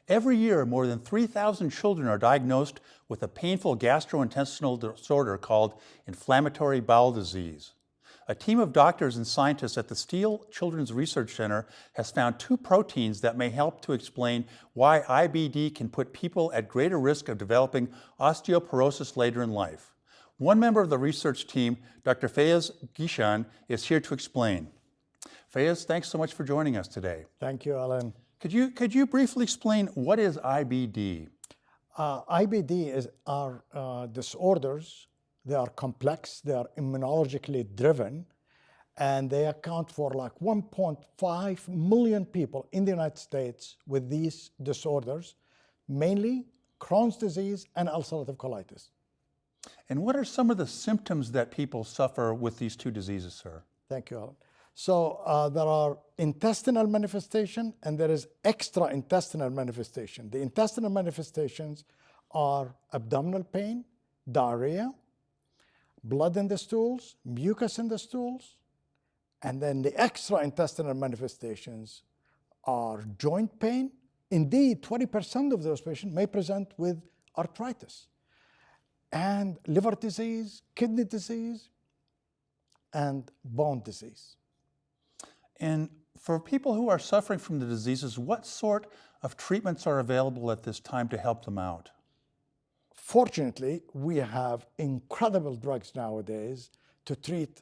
Every year, more than 3,000 children are diagnosed with a painful gastrointestinal disorder called inflammatory bowel disease. A team of doctors and scientists at the Steele Children's Research Center has found two proteins that may help to explain why IBD can put people at greater risk of developing osteoporosis later in life. One member of the research team, Dr. Fayez Gishan, is here to explain. Fayez, thanks so much for joining us today. Thank you, Alan. Could you briefly explain what is IBD? IBD are disorders. They are complex, they are immunologically driven, and they account for like 1.5 million people in the United States with these disorders, mainly Crohn's disease and ulcerative colitis. And what are some of the symptoms that people suffer with these two diseases, sir? Thank you, Alan. So there are intestinal manifestation and there is extra-intestinal manifestation. The intestinal manifestations are abdominal pain, diarrhea, blood in the stools, mucus in the stools, and then the extra-intestinal manifestations are joint pain. Indeed, 20% of those patients may present with arthritis, and liver disease, kidney disease, and bone disease. And for people who are suffering from the diseases, what sort of treatments are available at this time to help them out? Fortunately, we have incredible drugs nowadays to treat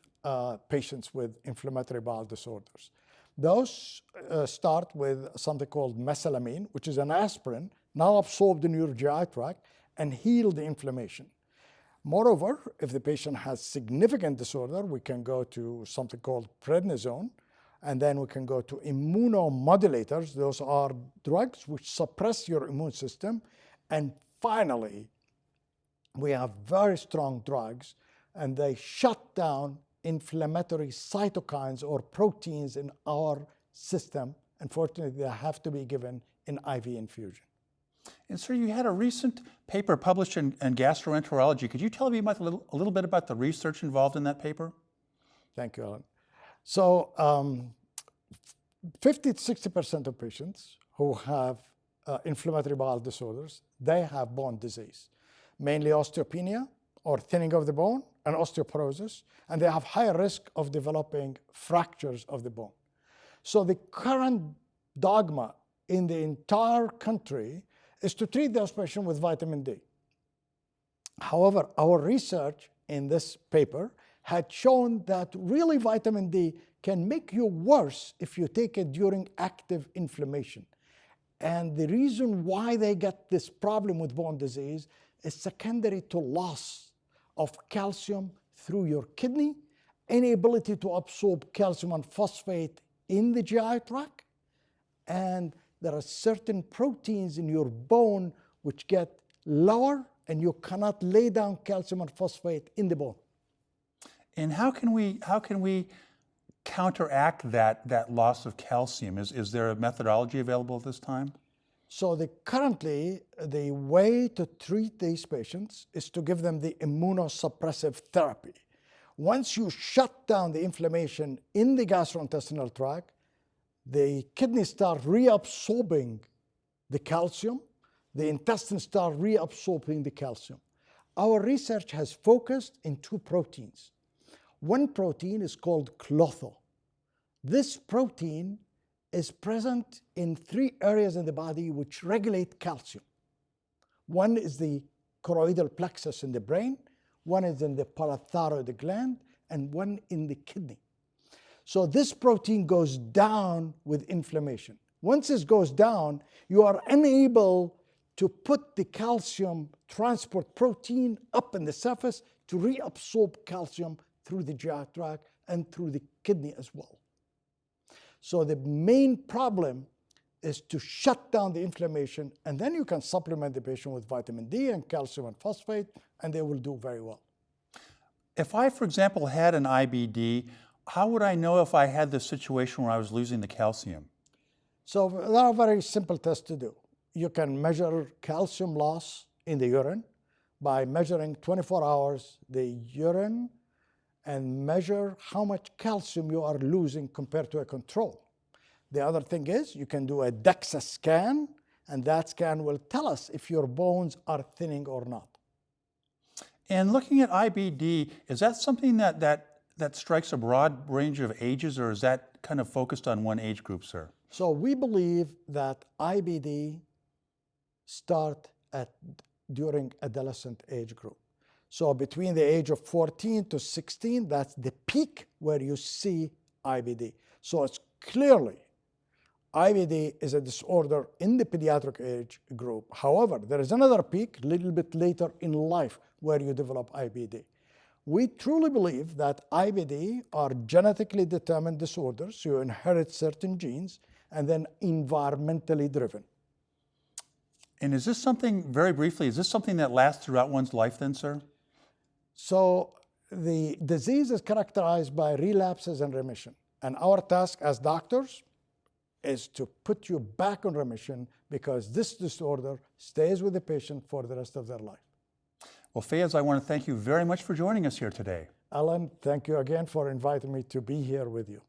patients with inflammatory bowel disorders. Those start with something called mesalamine, which is an aspirin now absorbed in your GI tract and heal the inflammation. Moreover, if the patient has significant disorder, we can go to something called prednisone, and then we can go to immunomodulators. Those are drugs which suppress your immune system. And finally, we have very strong drugs, and they shut down inflammatory cytokines or proteins in our system. Unfortunately, they have to be given in IV infusion. And sir, you had a recent paper published in Gastroenterology. Could you tell me about a little bit about the research involved in that paper? Thank you, Alan. So 50 to 60% of patients who have inflammatory bowel disorders, they have bone disease, mainly osteopenia or thinning of the bone and osteoporosis, and they have higher risk of developing fractures of the bone. So the current dogma in the entire country is to treat those patients with vitamin D. However, our research in this paper had shown that really vitamin D can make you worse if you take it during active inflammation. And the reason why they get this problem with bone disease is secondary to loss of calcium through your kidney, inability to absorb calcium and phosphate in the GI tract, and there are certain proteins in your bone which get lower and you cannot lay down calcium and phosphate in the bone. And how can we counteract that loss of calcium? Is there a methodology available at this time? So currently, the way to treat these patients is to give them the immunosuppressive therapy. Once you shut down the inflammation in the gastrointestinal tract, the kidneys start reabsorbing the calcium, the intestines start reabsorbing the calcium. Our research has focused in two proteins. One protein is called clotho. This protein is present in three areas in the body which regulate calcium. One is the choroidal plexus in the brain, one is in the parathyroid gland, and one in the kidney. So this protein goes down with inflammation. Once it goes down, you are unable to put the calcium transport protein up in the surface to reabsorb calcium through the GI tract and through the kidney as well. So the main problem is to shut down the inflammation, and then you can supplement the patient with vitamin D and calcium and phosphate, and they will do very well. If I, for example, had an IBD, how would I know if I had this situation where I was losing the calcium? So there are very simple tests to do. You can measure calcium loss in the urine by measuring 24 hours the urine and measure how much calcium you are losing compared to a control. The other thing is you can do a DEXA scan and that scan will tell us if your bones are thinning or not. And looking at IBD, is that something that strikes a broad range of ages, or is that kind of focused on one age group, sir? So we believe that IBD start during adolescent age group. So between the age of 14 to 16, that's the peak where you see IBD. So it's clearly IBD is a disorder in the pediatric age group. However, there is another peak a little bit later in life where you develop IBD. We truly believe that IBD are genetically determined disorders. You inherit certain genes and then environmentally driven. And is this something, very briefly, is this something that lasts throughout one's life then, sir? So the disease is characterized by relapses and remission. And our task as doctors is to put you back on remission, because this disorder stays with the patient for the rest of their life. Well, Fayez, I want to thank you very much for joining us here today. Alan, thank you again for inviting me to be here with you.